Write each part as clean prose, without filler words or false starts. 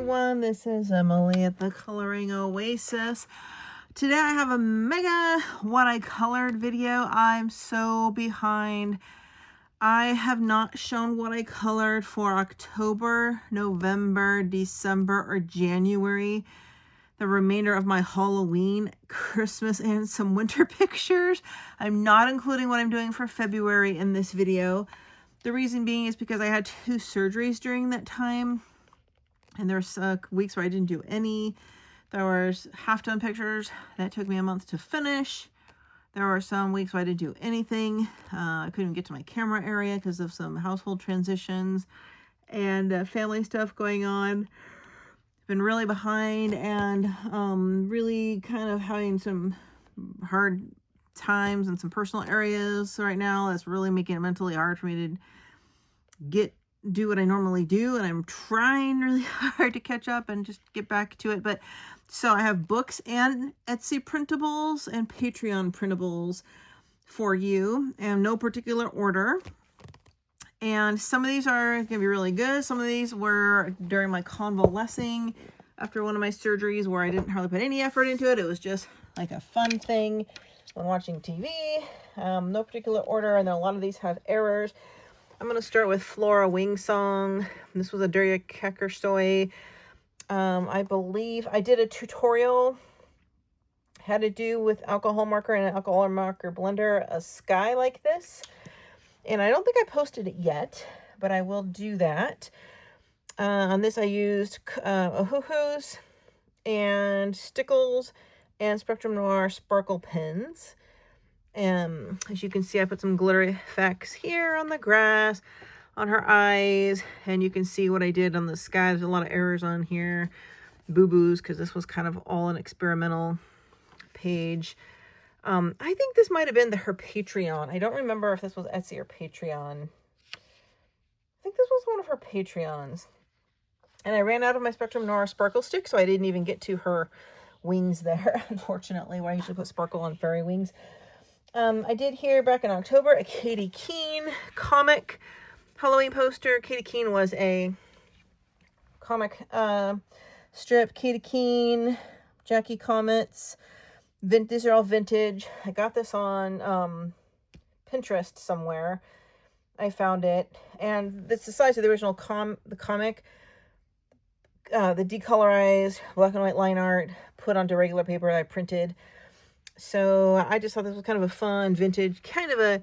everyone, this is Emily at the Coloring Oasis. Today I have a mega what I colored video. I'm so behind. I have not shown what I colored for October, November, December, or January. The remainder of my Halloween, Christmas, and some winter pictures. I'm not including what I'm doing for February in this video. The reason being is because I had 2 surgeries during that time. And there's weeks where I didn't do any. There was half-done pictures that took me a month to finish. There were some weeks where I didn't do anything. I couldn't get to my camera area because of some household transitions and family stuff going on. Been really behind and really kind of having some hard times in some personal areas right now. That's really making it mentally hard for me to do what I normally do, and I'm trying really hard to catch up and just get back to it. But so I have books and Etsy printables and Patreon printables for you, and no particular order. And some of these are gonna be really good. Some of these were during my convalescing after one of my surgeries where I didn't hardly put any effort into it. It was just like a fun thing when watching TV. No particular order, and then a lot of these have errors. I'm going to start with Flora Wing Song. This was a Daria Keckersoy. I believe I did a tutorial how to do with alcohol marker and an alcohol marker blender a sky like this. And I don't think I posted it yet, but I will do that. On this I used Ohuhus and Stickles and Spectrum Noir sparkle pens. As you can see, I put some glitter effects here on the grass, on her eyes, and you can see what I did on the sky. There's a lot of errors on here, boo-boos, because this was kind of all an experimental page. I think this might have been her Patreon. I don't remember if this was Etsy or Patreon. I think this was one of her Patreons. And I ran out of my Spectrum Noir sparkle stick, so I didn't even get to her wings there, unfortunately, where I usually put sparkle on fairy wings. I did here back in October a Katie Keene comic Halloween poster. Katie Keene was a comic strip. Katie Keene, Jackie Comets. These are all vintage. I got this on Pinterest somewhere. I found it. And it's the size of the original comic. The decolorized black and white line art put onto regular paper that I printed. So I just thought this was kind of a fun, vintage, kind of a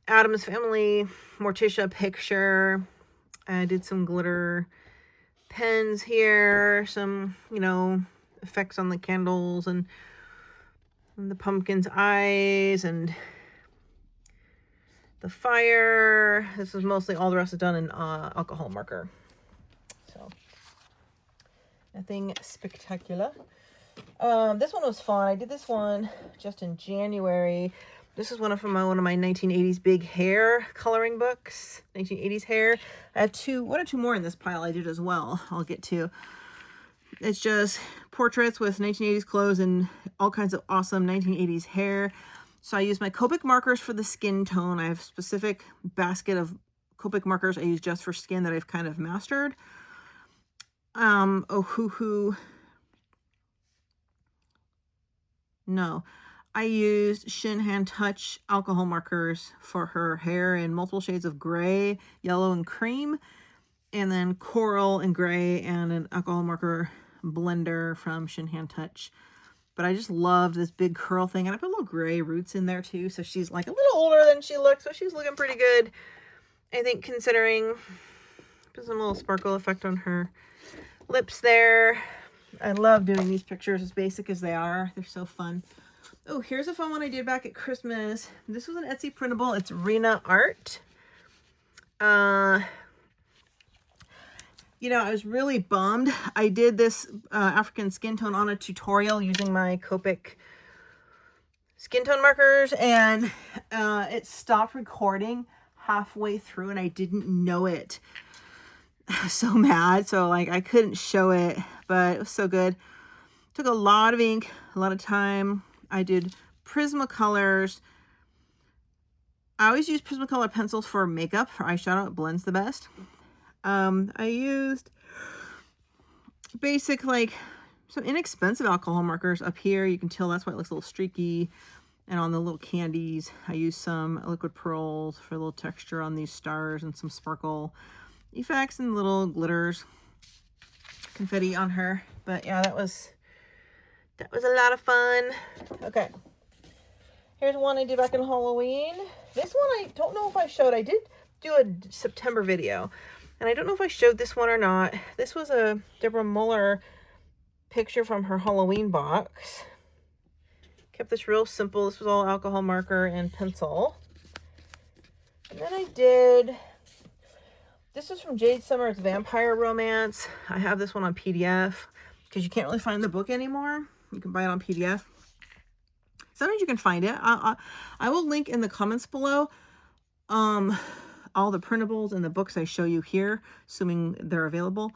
Addams Family Morticia picture. I did some glitter pens here, some, effects on the candles and the pumpkin's eyes and the fire. This is mostly all the rest is done in alcohol marker. So nothing spectacular. This one was fun. I did this one just in January. This is one of my 1980s big hair coloring books. 1980s hair. I have one or two more in this pile I did as well. I'll get to. It's just portraits with 1980s clothes and all kinds of awesome 1980s hair. So I use my Copic markers for the skin tone. I have a specific basket of Copic markers I use just for skin that I've kind of mastered. Ohuhu. No, I used Shin Hand Touch alcohol markers for her hair in multiple shades of gray, yellow, and cream, and then coral and gray and an alcohol marker blender from Shin Hand Touch. But I just loved this big curl thing, and I put little gray roots in there too, so she's like a little older than she looks, but she's looking pretty good, I think, considering. Put some little sparkle effect on her lips there. I love doing these pictures, as basic as they are. They're so fun. Oh, here's a fun one I did back at Christmas. This was an Etsy printable. It's Rena Art. I was really bummed. I did this African skin tone on a tutorial using my Copic skin tone markers, and it stopped recording halfway through, and I didn't know it. I was so mad. So I couldn't show it, but it was so good. Took a lot of ink, a lot of time. I did Prismacolors. I always use Prismacolor pencils for makeup. For eyeshadow, it blends the best. I used basic, like some inexpensive alcohol markers up here. You can tell that's why it looks a little streaky. And on the little candies, I use some liquid pearls for a little texture on these stars and some sparkle effects and little glitters, confetti on her. But yeah, that was a lot of fun. Okay, here's one I did back in Halloween. This one I don't know if I showed. I did do a September video, and I don't know if I showed this one or not. This was a Deborah Muller picture from her Halloween box. Kept this real simple. This was all alcohol marker and pencil. And then I did, this is from Jade Summer's Vampire Romance. I have this one on PDF because you can't really find the book anymore. You can buy it on PDF. Sometimes you can find it. I will link in the comments below all the printables and the books I show you here, assuming they're available.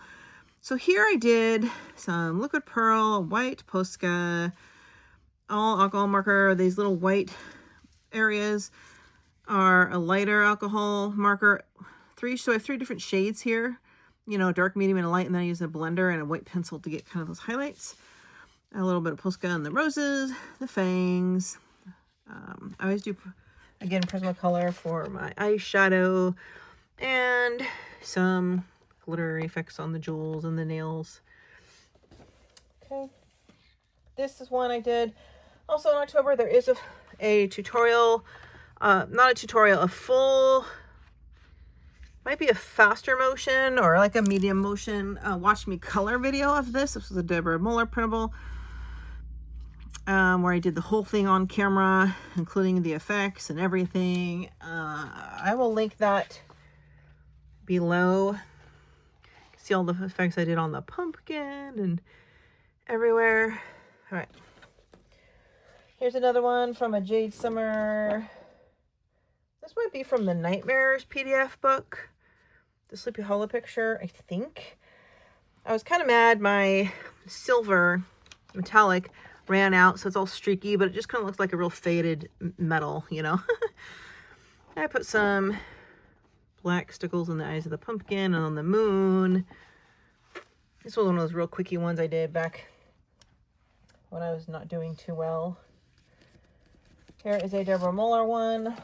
So here I did some liquid pearl, white Posca, all alcohol marker. These little white areas are a lighter alcohol marker. So I have 3 different shades here, you know, dark, medium, and a light, and then I use a blender and a white pencil to get kind of those highlights. A little bit of Posca on the roses, the fangs. I always do, again, Prismacolor for my eyeshadow, and some glitter effects on the jewels and the nails. Okay, this is one I did also in October. There is a tutorial, not a tutorial, a full, might be a faster motion or like a medium motion watch me color video of this. This was a Deborah Muller printable, where I did the whole thing on camera, including the effects and everything. I will link that below. See all the effects I did on the pumpkin and everywhere. All right. Here's another one from a Jade Summer. This might be from the Nightmares PDF book. The Sleepy Hollow picture, I think. I was kind of mad my silver metallic ran out, so it's all streaky, but it just kind of looks like a real faded metal, you know. I put some black stickles in the eyes of the pumpkin and on the moon. This was one of those real quickie ones I did back when I was not doing too well. Here is a Deborah Muller one.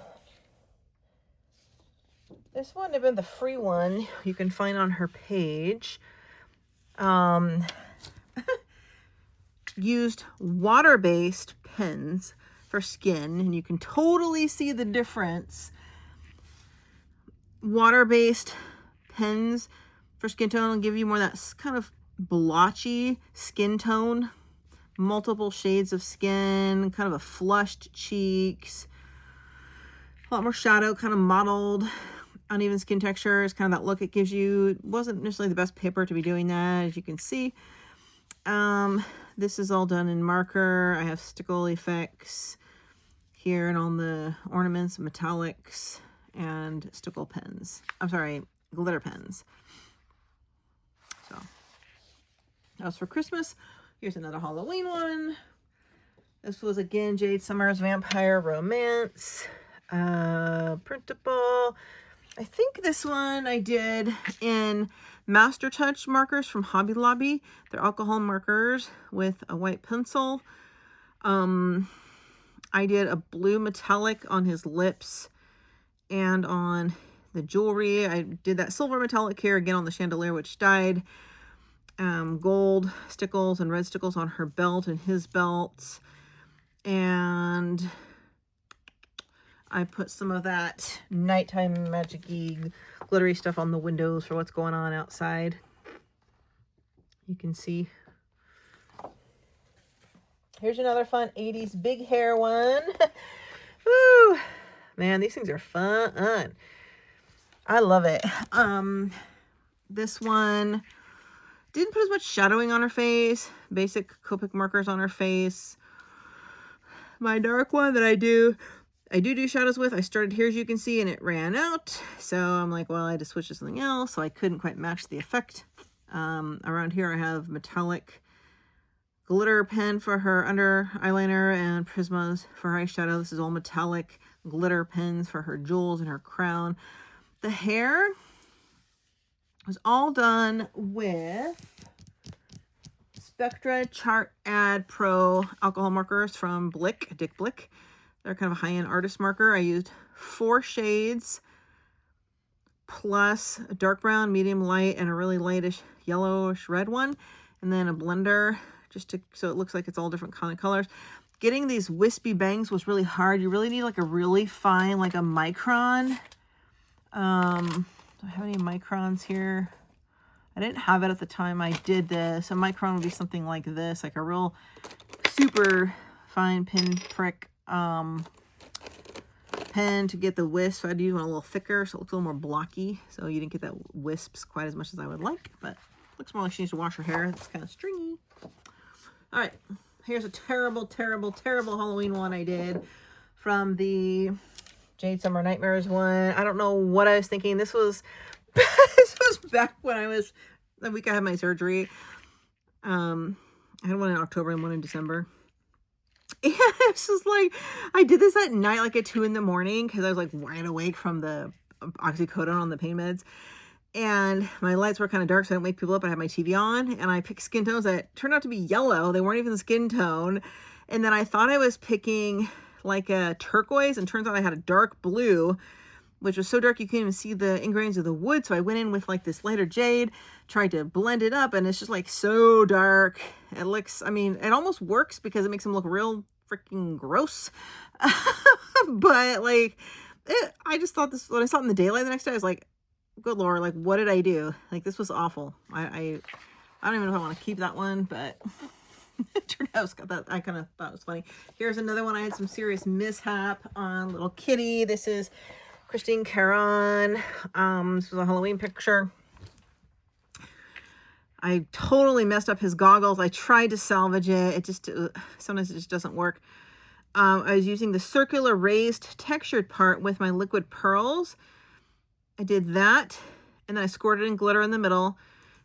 This one had been the free one you can find on her page. Used water-based pens for skin, and you can totally see the difference. Water-based pens for skin tone give you more of that kind of blotchy skin tone. Multiple shades of skin, kind of a flushed cheeks, a lot more shadow, kind of mottled, uneven skin texture is kind of that look it gives you. It wasn't necessarily the best paper to be doing that, as you can see. This is all done in marker. I have stickle effects here and on the ornaments, metallics, and stickle pens. I'm sorry, glitter pens. So that was for Christmas. Here's another Halloween one. This was again Jade Summer's Vampire Romance printable. I think this one I did in Master Touch markers from Hobby Lobby. They're alcohol markers with a white pencil. I did a blue metallic on his lips and on the jewelry. I did that silver metallic here again on the chandelier, which died. Gold stickles and red stickles on her belt and his belts. And I put some of that nighttime magic-y glittery stuff on the windows for what's going on outside. You can see. Here's another fun 80s big hair one. Woo! Man, these things are fun. I love it. This one didn't put as much shadowing on her face. Basic Copic markers on her face. My dark one that I do shadows with, I started here, as you can see, and it ran out. So I'm like, well, I had to switch to something else, so I couldn't quite match the effect. Around here I have metallic glitter pen for her under eyeliner and Prismas for her eyeshadow. This is all metallic glitter pens for her jewels and her crown. The hair was all done with Spectra Chart Ad Pro alcohol markers from Dick Blick. They're kind of a high-end artist marker. I used 4 shades plus a dark brown, medium light, and a really lightish yellowish red one. And then a blender so it looks like it's all different kind of colors. Getting these wispy bangs was really hard. You really need like a really fine, like a micron. Do I have any microns here? I didn't have it at the time I did this. A micron would be something like this, like a real super fine pin prick pen to get the wisp. I'd use one a little thicker so it looks a little more blocky, so you didn't get that wisps quite as much as I would like, but looks more like she needs to wash her hair. It's kind of stringy. All right, here's a terrible, terrible, terrible Halloween one I did from the Jade Summer Nightmares one. I don't know what I was thinking. This was this was back when the week I had my surgery. I had one in October and one in December. And it's just like, I did this at night, like at 2 in the morning, because I was like wide awake from the oxycodone on the pain meds. And my lights were kind of dark, so I didn't wake people up. I had my TV on, and I picked skin tones that turned out to be yellow. They weren't even skin tone. And then I thought I was picking like a turquoise, and turns out I had a dark blue, which was so dark you couldn't even see the ingrains of the wood. So I went in with like this lighter jade, tried to blend it up, and it's just like so dark. It looks, I mean, it almost works because it makes them look real freaking gross. But like, I just thought this, when I saw it in the daylight the next day, I was like, good Lord, like, what did I do? Like, this was awful. I don't even know if I want to keep that one, but it turned out that I kind of thought it was funny. Here's another one. I had some serious mishap on little kitty. This is Christine Caron. This was a Halloween picture. I totally messed up his goggles. I tried to salvage it. It just, sometimes it just doesn't work. I was using the circular raised textured part with my liquid pearls. I did that, and then I squirted in glitter in the middle.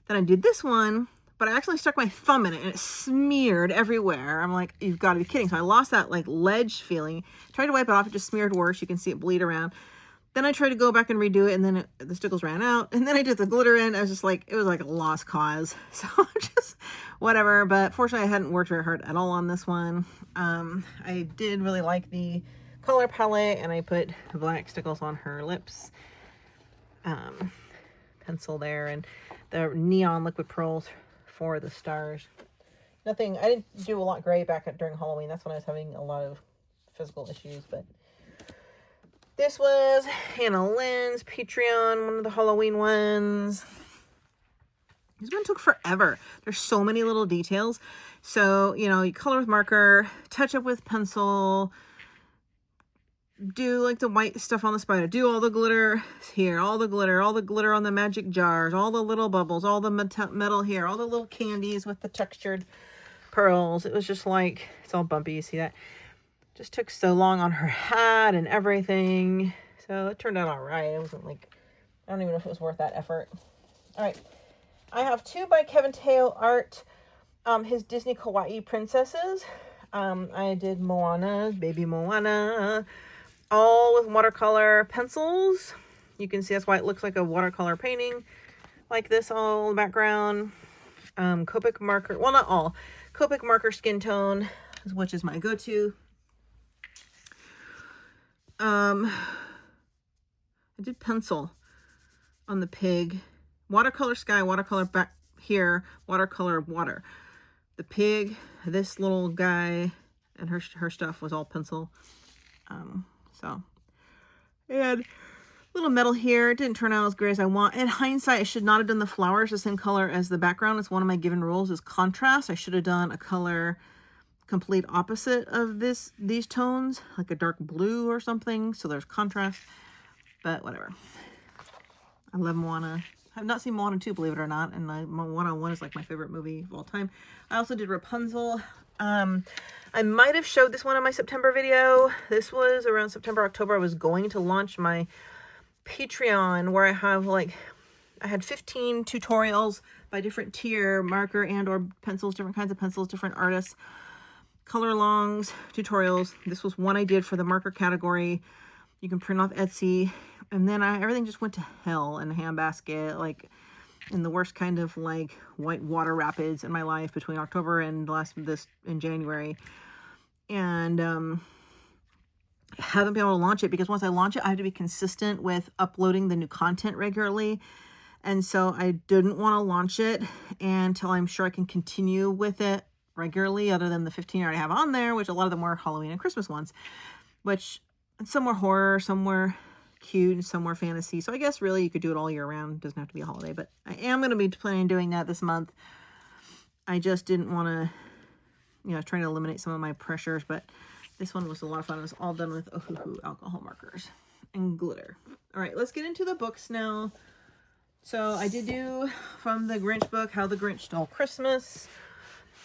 Then I did this one, but I actually stuck my thumb in it, and it smeared everywhere. I'm like, you've got to be kidding. So I lost that like ledge feeling. Tried to wipe it off. It just smeared worse. You can see it bleed around. Then I tried to go back and redo it, and then the stickles ran out. And then I did the glitter in. I was just like, it was like a lost cause. So just whatever. But fortunately, I hadn't worked very hard at all on this one. I did really like the color palette, and I put black stickles on her lips. Pencil there, and the neon liquid pearls for the stars. Nothing, I didn't do a lot gray during Halloween. That's when I was having a lot of physical issues, but this was Hannah Lynn's Patreon, one of the Halloween ones. This one took forever. There's so many little details. So, you know, you color with marker, touch up with pencil, do like the white stuff on the spider, do all the glitter here, all the glitter on the magic jars, all the little bubbles, all the metal here, all the little candies with the textured pearls. It was just like, it's all bumpy, you see that? Just took so long on her hat and everything. So it turned out all right. It wasn't like, I don't even know if it was worth that effort. All right. I have 2 by Kevin Teo art, his Disney Kawaii princesses. I did Moana, baby Moana, all with watercolor pencils. You can see that's why it looks like a watercolor painting like this all in the background. Copic marker, well, not all. Copic marker skin tone, which is my go-to. I did pencil on the pig. Watercolor sky, watercolor back here, watercolor water. The pig, this little guy, and her stuff was all pencil. So, and little metal here. It didn't turn out as great as I want. In hindsight, I should not have done the flowers the same color as the background. It's one of my given rules is contrast. I should have done a color complete opposite of these tones, like a dark blue or something. So there's contrast, but whatever. I love Moana. I've not seen Moana 2, believe it or not, and Moana 1 is like my favorite movie of all time. I also did Rapunzel. I might have showed this one in my September video. This was around September, October. I was going to launch my Patreon where I have like, I had 15 tutorials by different tier marker and or pencils, different kinds of pencils, different artists, color alongs, tutorials. This was one I did for the marker category. You can print off Etsy. And then everything just went to hell in a handbasket. Like, in the worst kind of like white water rapids in my life between October and in January. And haven't been able to launch it because once I launch it, I have to be consistent with uploading the new content regularly. And so I didn't want to launch it until I'm sure I can continue with it regularly, other than the 15 I already have on there, which a lot of them were Halloween and Christmas ones, which some were horror, some were cute, and some were fantasy. So I guess really you could do it all year round. It doesn't have to be a holiday, but I am going to be planning on doing that this month. I just didn't want to, you know, trying to eliminate some of my pressures, but this one was a lot of fun. It was all done with alcohol markers and glitter. All right, let's get into the books now. So I did do from the Grinch book, How the Grinch Stole Christmas.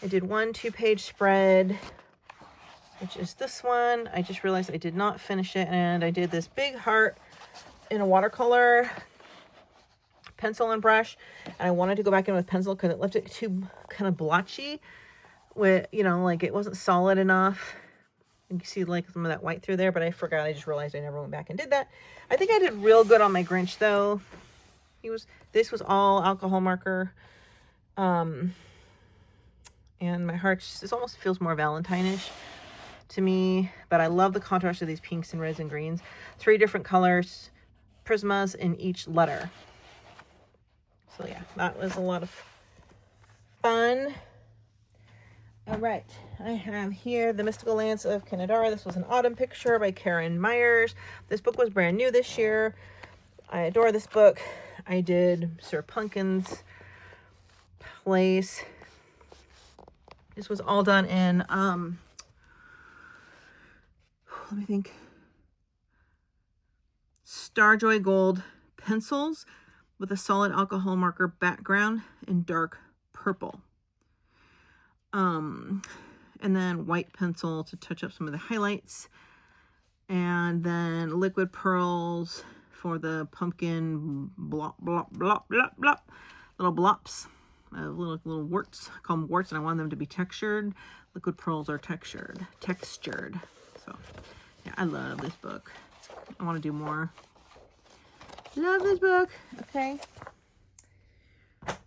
I did 1 2-page spread, which is this one. I just realized I did not finish it, and I did this big heart in a watercolor pencil and brush, and I wanted to go back in with pencil because it left it too kind of blotchy with, you know, like it wasn't solid enough. You can see like some of that white through there, but I forgot. I just realized I never went back and did that. I think I did real good on my Grinch though. This was all alcohol marker. And my heart just, it almost feels more Valentine-ish to me, but I love the contrast of these pinks and reds and greens. 3 different colors, prismas in each letter. So yeah, that was a lot of fun. All right, I have here The Mystical Lance of Canadara. This was an autumn picture by Karen Myers. This book was brand new this year. I adore this book. I did Sir Pumpkin's Place. This was all done in, let me think, Starjoy Gold pencils with a solid alcohol marker background in dark purple. And then white pencil to touch up some of the highlights. And then liquid pearls for the pumpkin blop, blop, blop, blop, blop. Little blops. Little warts. I call them warts, and I want them to be textured. Liquid pearls are textured. So, yeah, I love this book. I want to do more. Love this book. Okay.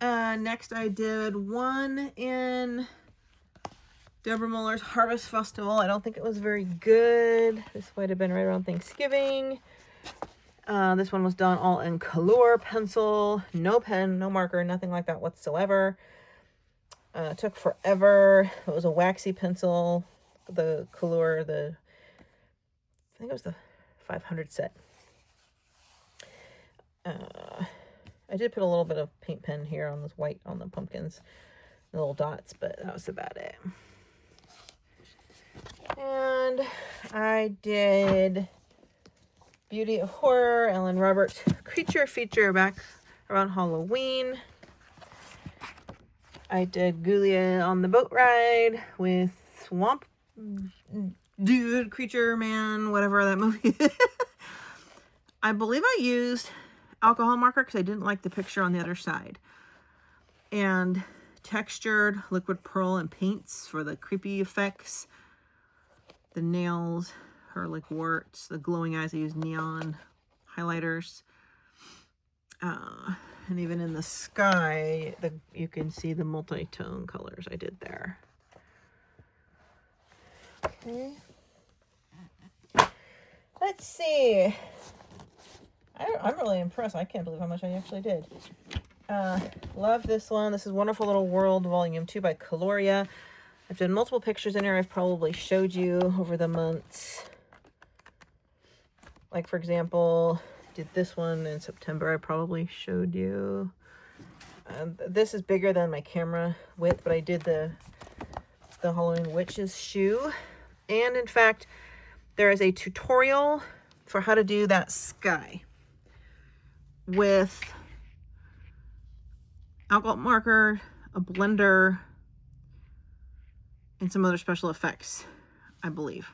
Next, I did one in Deborah Muller's Harvest Festival. I don't think it was very good. This might have been right around Thanksgiving. This one was done all in Color pencil, no pen, no marker, nothing like that whatsoever. It took forever. It was a waxy pencil, the Color, I think it was the 500 set. I did put a little bit of paint pen here on this white on the pumpkins, the little dots, but that was about it. And I did Beauty of Horror, Ellen Roberts creature feature back around Halloween. I did Ghoulia on the boat ride with Swamp Dude, Creature Man, whatever that movie is. I believe I used alcohol marker because I didn't like the picture on the other side. And textured liquid pearl and paints for the creepy effects. The nails, her like warts, the glowing eyes, I used neon highlighters. And even in the sky, you can see the multi-tone colors I did there. Okay. Let's see. I'm really impressed. I can't believe how much I actually did. Love this one. This is Wonderful Little World, Volume 2 by Caloria. I've done multiple pictures in here I've probably showed you over the months. Like, for example, did this one in September. I probably showed you. This is bigger than my camera width, but I did the Halloween Witch's shoe. And, in fact, there is a tutorial for how to do that sky with alcohol marker, a blender, and some other special effects, I believe.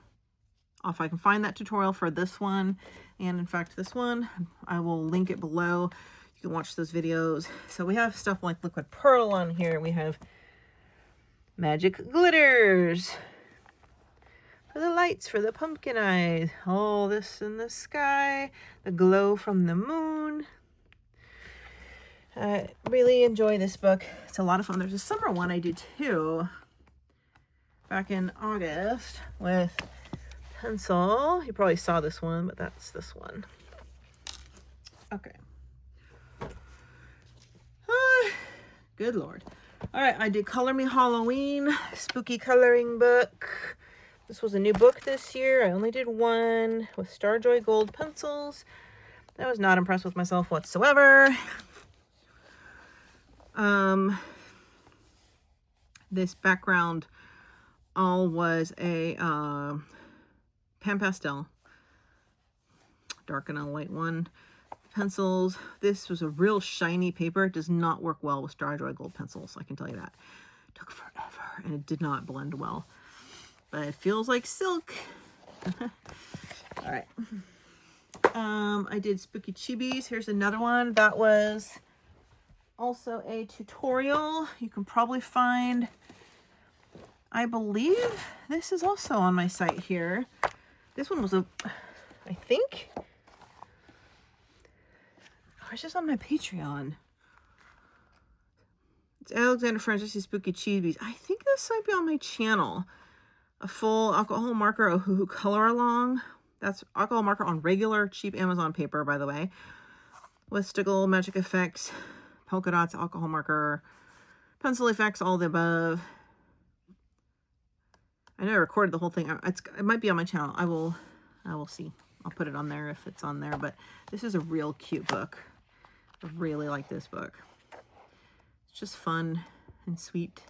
If I can find that tutorial for this one, and in fact this one, I will link it below. You can watch those videos. So we have stuff like liquid pearl on here. We have magic glitters for the lights, for the pumpkin eyes. All this in the sky. The glow from the moon. really enjoy this book. It's a lot of fun. There's a summer one I did too, back in August with pencil. You probably saw this one, but that's this one. Okay. Good Lord. All right, I did Color Me Halloween, spooky coloring book. This was a new book this year. I only did one with Starjoy Gold pencils. I was not impressed with myself whatsoever. This background all was a pan pastel, dark and a light one. Pencils. This was a real shiny paper. It does not work well with Starjoy Gold pencils, I can tell you that. It took forever and it did not blend well, but it feels like silk. All right. I did Spooky Chibis. Here's another one that was also a tutorial. You can probably find, I believe this is also on my site here. This one was I think, or it's just on my Patreon. It's Alexander Francis' Spooky Chibis. I think this might be on my channel. A full alcohol marker Ohuhu color along. That's alcohol marker on regular cheap Amazon paper, by the way, with Stickle, Magic Effects, polka dots, alcohol marker, pencil effects, all the above. I know I recorded the whole thing. It might be on my channel. I will see. I'll put it on there if it's on there. But this is a real cute book. I really like this book. It's just fun and sweet.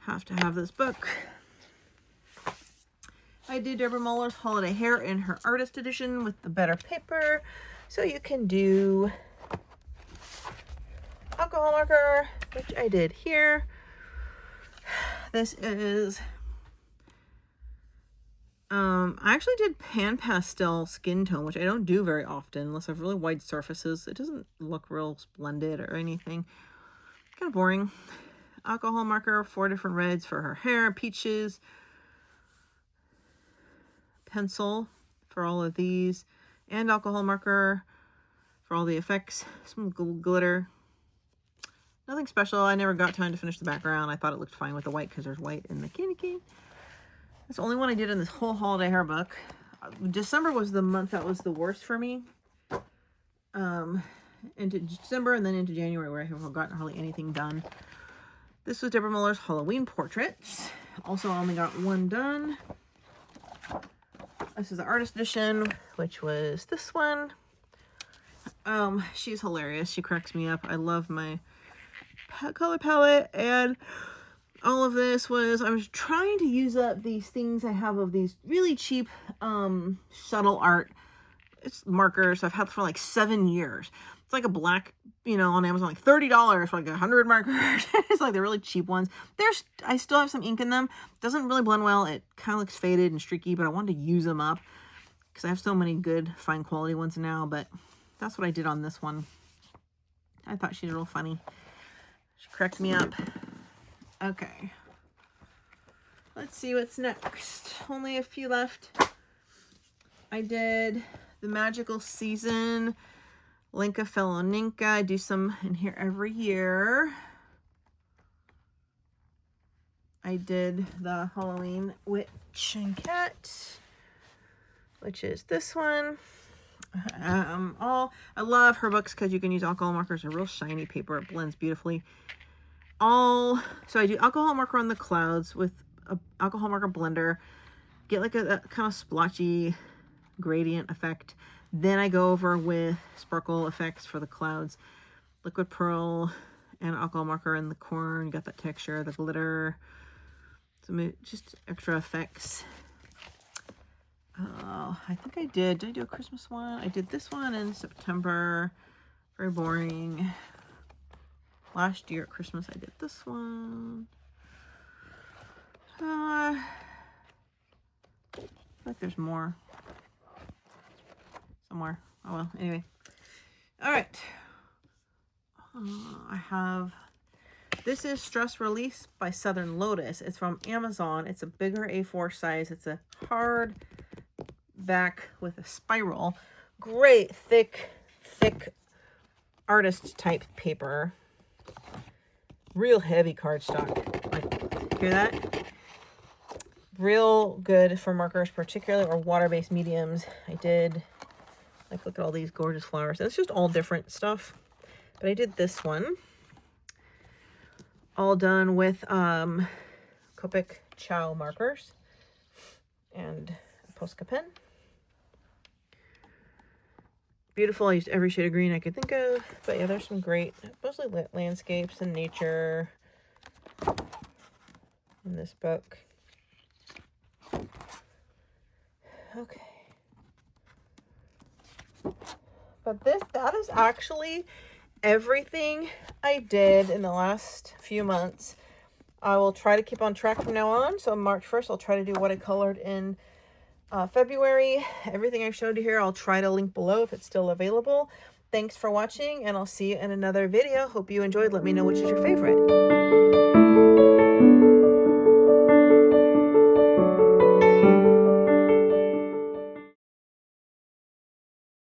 Have to have this book. I did Deborah Muller's Holiday Hair in her artist edition with the better paper. So you can do alcohol marker, which I did here. This is, I actually did pan pastel skin tone, which I don't do very often unless I have really wide surfaces. It doesn't look real splendid or anything. Kind of boring. Alcohol marker, 4 different reds for her hair, peaches, pencil for all of these, and alcohol marker for all the effects, some glitter. Nothing special. I never got time to finish the background. I thought it looked fine with the white because there's white in the candy cane. That's the only one I did in this whole holiday hair book. December was the month that was the worst for me. Into December and then into January where I haven't gotten hardly anything done. This was Deborah Muller's Halloween portraits. Also, I only got one done. This is the artist edition, which was this one. She's hilarious. She cracks me up. I love my color palette, and all of this was, I was trying to use up these things I have of these really cheap shuttle art. It's markers I've had for like 7 years. It's like a black, you know, on Amazon, like $30 for like 100 markers. It's like the really cheap ones. I still have some ink in them. Doesn't really blend well. It kind of looks faded and streaky, but I wanted to use them up because I have so many good, fine quality ones now. But that's what I did on this one. I thought she was real funny. She cracked me up. Okay. Let's see what's next. Only a few left. I did the Magical Season, Linka Feloninka. I do some in here every year. I did the Halloween Witch and Cat, which is this one. I love her books because you can use alcohol markers. They're real shiny paper. It blends beautifully. So I do alcohol marker on the clouds with a alcohol marker blender. Get like a kind of splotchy gradient effect. Then I go over with sparkle effects for the clouds. Liquid pearl and alcohol marker in the corn. You got that texture, the glitter. Some just extra effects. I think I did I do a Christmas one? I did this one in September. Very boring. Last year at Christmas I did this one. I feel like there's more somewhere. Oh well, anyway. All right. I have, this is Stress Release by Southern Lotus. It's from Amazon. It's a bigger A4 size. It's a hard back with a spiral. Great thick artist type paper. Real heavy cardstock. Like, hear that? Real good for markers, particularly, or water-based mediums. I did, like, look at all these gorgeous flowers. It's just all different stuff. But I did this one. All done with Copic Chow markers and a Posca pen. Beautiful. I used every shade of green I could think of. But yeah, there's some great, mostly landscapes and nature in this book. Okay. But that is actually everything I did in the last few months. I will try to keep on track from now on. So March 1st, I'll try to do what I colored in February. Everything I showed you here, I'll try to link below if it's still available. Thanks for watching, and I'll see you in another video. Hope you enjoyed. Let me know which is your favorite.